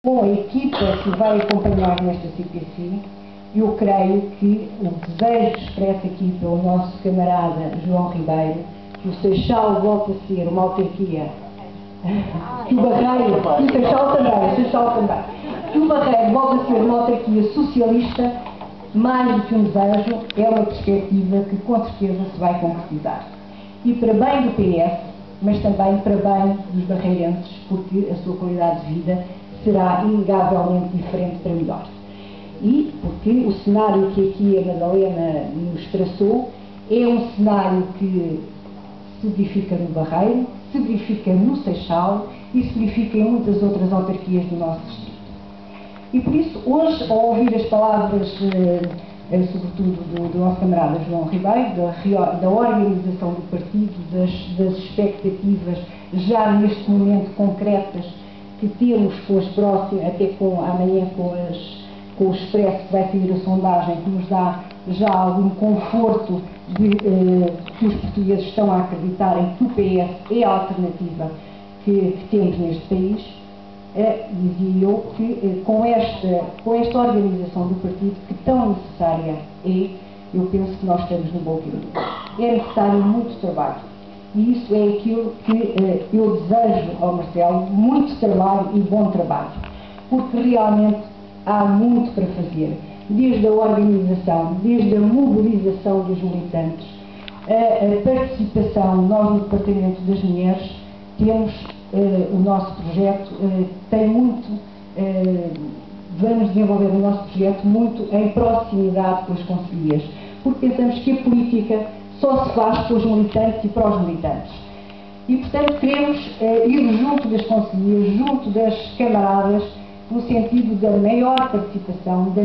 Com a equipa que vai acompanhar nesta CPC, eu creio que o desejo expresso aqui pelo nosso camarada João Ribeiro, que o Seixal volte a ser uma autarquia, que o Barreiro, e o Seixal também, que o Barreiro volte a ser uma autarquia socialista, mais do que um desejo, é uma perspectiva que com certeza se vai concretizar. E para bem do PS, mas também para bem dos barreirenses, porque a sua qualidade de vida será inegavelmente diferente para melhor. E porque o cenário que aqui a Madalena nos traçou é um cenário que se verifica no Barreiro, se verifica no Seixal e se verifica em muitas outras autarquias do nosso distrito. E por isso, hoje, ao ouvir as palavras, sobretudo do nosso camarada João Ribeiro, da organização do partido, das expectativas já neste momento concretas que temos com as próximas, até amanhã com o Expresso, que vai sair a sondagem, que nos dá já algum conforto de que os portugueses estão a acreditar em que o PS é a alternativa que temos neste país, dizia eu que com esta organização do partido, que tão necessária é, eu penso que nós estamos no bom caminho. É necessário muito trabalho. E isso é aquilo que eu desejo ao Marcelo, muito trabalho e bom trabalho, porque realmente há muito para fazer, desde a organização, desde a mobilização dos militantes, a participação. Nós no Departamento das Mulheres temos o nosso projeto, vamos desenvolver o nosso projeto muito em proximidade com as conselheiras, porque pensamos que a política só se faz pelos militantes e para os militantes. E, portanto, queremos ir junto das conselheiras, junto das camaradas, no sentido da maior participação, da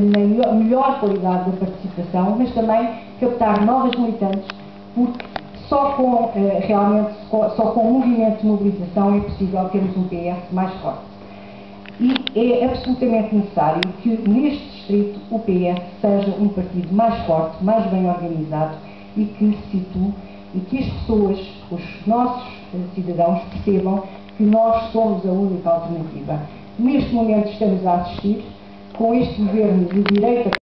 melhor qualidade da participação, mas também captar novas militantes, porque só com um movimento de mobilização é possível termos um PS mais forte. E é absolutamente necessário que neste distrito o PS seja um partido mais forte, mais bem organizado e que se situe e que as pessoas, os nossos cidadãos, percebam que nós somos a única alternativa. Neste momento estamos a assistir, com este governo de direita